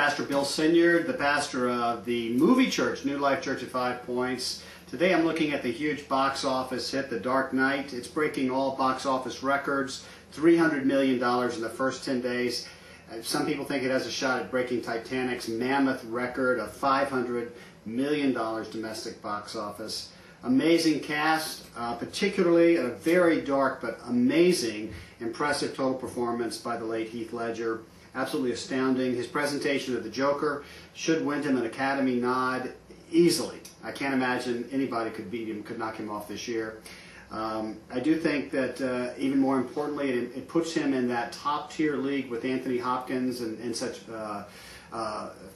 Pastor Bill Sinyard, the pastor of the movie church, New Life Church at Five Points. Today I'm looking at the huge box office hit, The Dark Knight. It's breaking all box office records, $300 million in the first 10 days. Some people think it has a shot at breaking Titanic's mammoth record of $500 million domestic box office. Amazing cast, particularly a very dark but amazing, impressive total performance by the late Heath Ledger. Absolutely astounding. His presentation of the Joker should win him an Academy nod easily. I can't imagine anybody could beat him, could knock him off this year. I do think that even more importantly, it puts him in that top tier league with Anthony Hopkins and such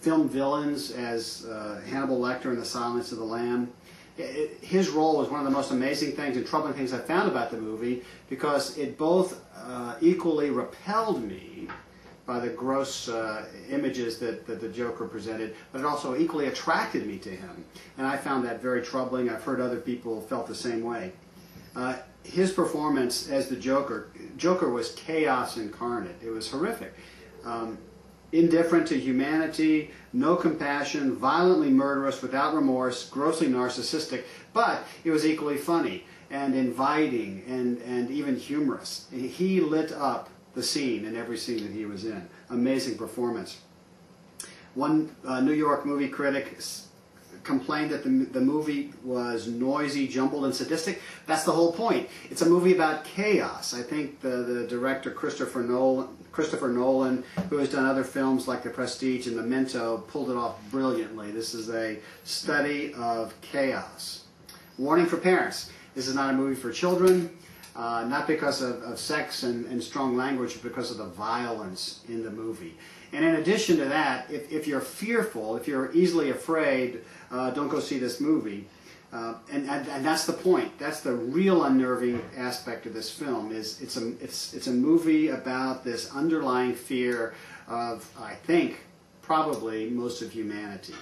film villains as Hannibal Lecter in The Silence of the Lamb. His role was one of the most amazing things and troubling things I found about the movie, because it both equally repelled me by the gross images that the Joker presented, but it also equally attracted me to him. And I found that very troubling. I've heard other people felt the same way. His performance as the Joker was chaos incarnate. It was horrific. Indifferent to humanity, no compassion, violently murderous, without remorse, grossly narcissistic, but it was equally funny and inviting and even humorous. He lit up the scene in every scene that he was in. Amazing performance. One New York movie critic complained that the movie was noisy, jumbled, and sadistic. That's the whole point. It's a movie about chaos. I think the director Christopher Nolan, who has done other films like The Prestige and Memento, pulled it off brilliantly. This is a study of chaos. Warning for parents. This is not a movie for children. Not because of sex and strong language, but because of the violence in the movie. And in addition to that, if you're fearful, if you're easily afraid, don't go see this movie. And that's the point. That's the real unnerving aspect of this film. It's a movie about this underlying fear of, I think, probably most of humanity.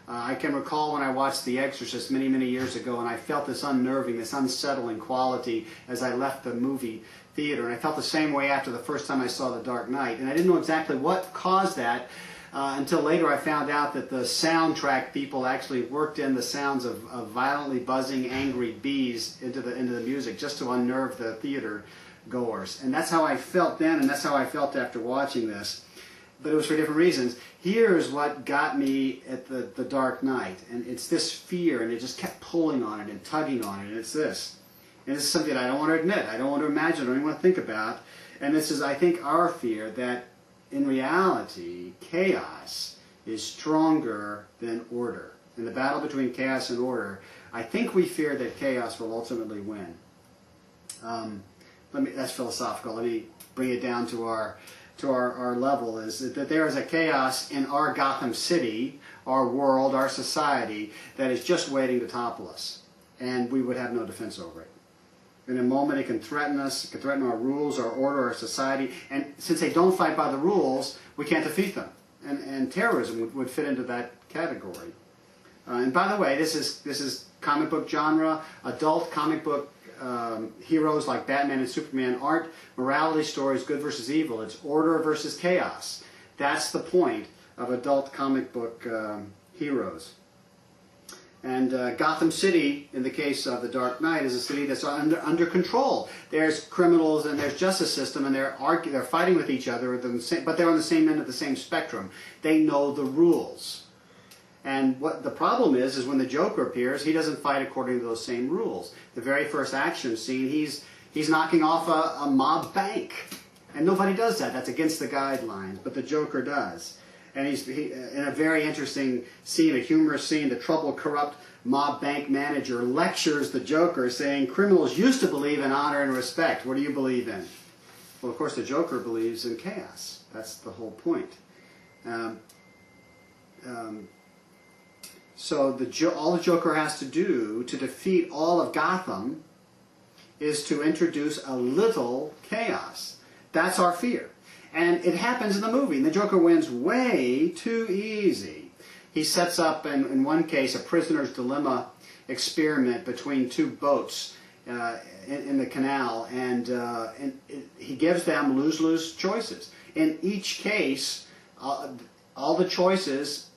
I can recall when I watched The Exorcist many, many years ago, and I felt this unnerving, this unsettling quality as I left the movie theater. And I felt the same way after the first time I saw The Dark Knight. And I didn't know exactly what caused that until later I found out that the soundtrack people actually worked in the sounds of violently buzzing, angry bees into the music just to unnerve the theater goers. And that's how I felt then, and that's how I felt after watching this. But it was for different reasons. Here's what got me at the Dark Knight, and it's this fear, and it just kept pulling on it and tugging on it, and it's this. And this is something that I don't want to admit, I don't want to imagine, I don't even want to think about. And this is, I think, our fear that in reality, chaos is stronger than order. In the battle between chaos and order, I think we fear that chaos will ultimately win. That's philosophical. Let me bring it down to our level, is that there is a chaos in our Gotham City, our world, our society, that is just waiting to topple us. And we would have no defense over it. In a moment it can threaten us, it can threaten our rules, our order, our society. And since they don't fight by the rules, we can't defeat them. And terrorism would fit into that category. And by the way, this is comic book genre. Adult comic book heroes like Batman and Superman aren't morality stories, good versus evil. It's order versus chaos. That's the point of adult comic book heroes. And Gotham City, in the case of The Dark Knight, is a city that's under control. There's criminals and there's justice system, and they're fighting with each other, but they're on the same end of the same spectrum. They know the rules. And what the problem is when the Joker appears, he doesn't fight according to those same rules. The very first action scene, he's knocking off a mob bank. And nobody does that. That's against the guidelines. But the Joker does. And he in a very interesting scene, a humorous scene, the troubled, corrupt mob bank manager lectures the Joker, saying, criminals used to believe in honor and respect. What do you believe in? Well, of course, the Joker believes in chaos. That's the whole point. So all the Joker has to do to defeat all of Gotham is to introduce a little chaos. That's our fear. And it happens in the movie. And the Joker wins way too easy. He sets up, in one case, a prisoner's dilemma experiment between two boats in the canal. And he gives them lose-lose choices. In each case, all the choices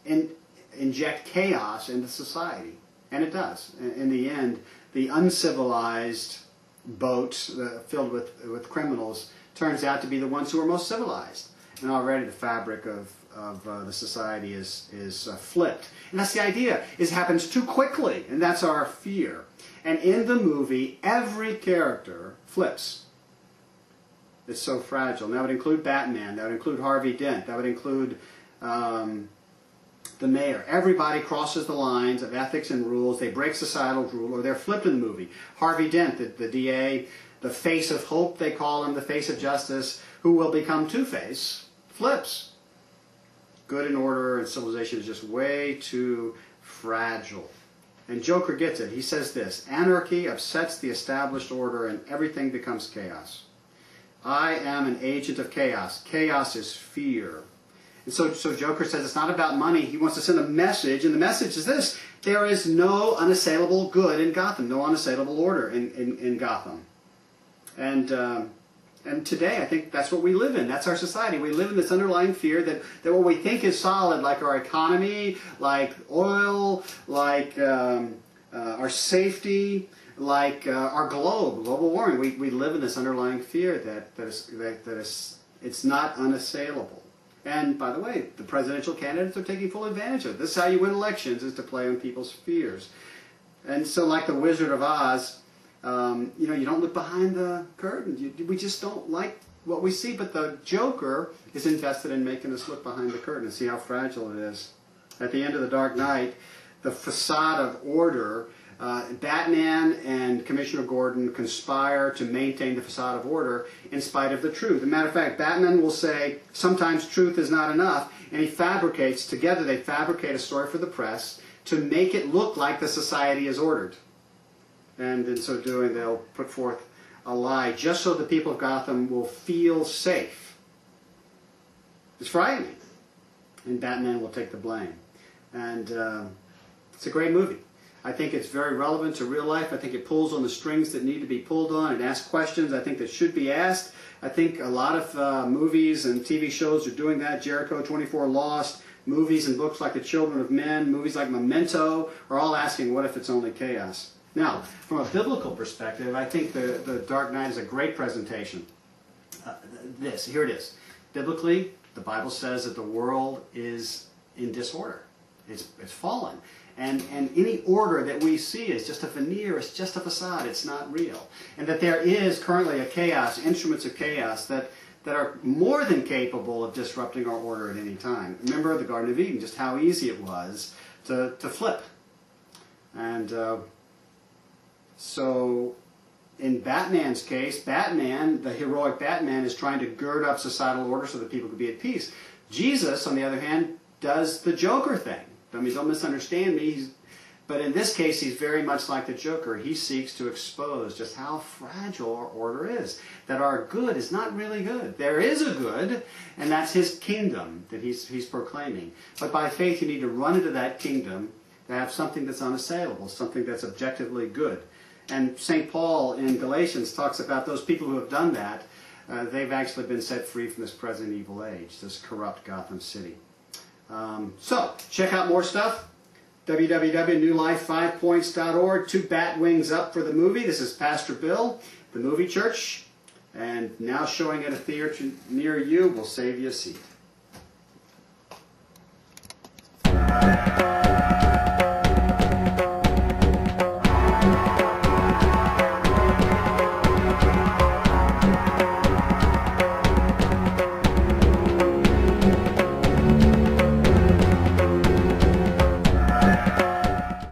inject chaos into society. And it does. In the end, the uncivilized boat filled with criminals turns out to be the ones who are most civilized. And already the fabric of the society is flipped. And that's the idea. It happens too quickly, and that's our fear. And in the movie, every character flips. It's so fragile. And that would include Batman. That would include Harvey Dent. That would include the mayor. Everybody crosses the lines of ethics and rules. They break societal rule, or they're flipped in the movie. Harvey Dent, the DA, the face of hope, they call him, the face of justice, who will become Two-Face, flips. Good and order and civilization is just way too fragile. And Joker gets it. He says this: anarchy upsets the established order and everything becomes chaos. I am an agent of chaos. Chaos is fear. And so Joker says it's not about money. He wants to send a message, and the message is this: there is no unassailable good in Gotham, no unassailable order in Gotham. And today, I think that's what we live in. That's our society. We live in this underlying fear that what we think is solid, like our economy, like oil, like our safety, like our global warming. We live in this underlying fear that it's not unassailable. And by the way, the presidential candidates are taking full advantage of it. This is how you win elections, is to play on people's fears. And so, like the Wizard of Oz, you don't look behind the curtain. We just don't like what we see. But the Joker is invested in making us look behind the curtain and see how fragile it is. At the end of The Dark Knight, the facade of order, Batman and Commissioner Gordon conspire to maintain the facade of order in spite of the truth. As a matter of fact, Batman will say sometimes truth is not enough, and he fabricates, together they fabricate a story for the press to make it look like the society is ordered. And in so doing, they'll put forth a lie just so the people of Gotham will feel safe. It's frightening. And Batman will take the blame. And it's a great movie. I think it's very relevant to real life. I think it pulls on the strings that need to be pulled on. It asks questions I think that should be asked. I think a lot of movies and TV shows are doing that. Jericho 24, Lost, movies and books like The Children of Men, movies like Memento are all asking, what if it's only chaos? Now, from a biblical perspective, I think the Dark Knight is a great presentation. Here it is. Biblically, the Bible says that the world is in disorder. It's fallen. And any order that we see is just a veneer, it's just a facade, it's not real. And that there is currently a chaos, instruments of chaos that are more than capable of disrupting our order at any time. Remember the Garden of Eden, just how easy it was to flip. And so in Batman's case, Batman, the heroic Batman, is trying to gird up societal order so that people could be at peace. Jesus, on the other hand, does the Joker thing. I mean, don't misunderstand me, but in this case, he's very much like the Joker. He seeks to expose just how fragile our order is, that our good is not really good. There is a good, and that's his kingdom that he's proclaiming. But by faith, you need to run into that kingdom to have something that's unassailable, something that's objectively good. And St. Paul in Galatians talks about those people who have done that. They've actually been set free from this present evil age, this corrupt Gotham City. So, check out more stuff. www.newlife5points.org. 2 bat wings up for the movie. This is Pastor Bill, the Movie Church. And now showing at a theater near you will save you a seat.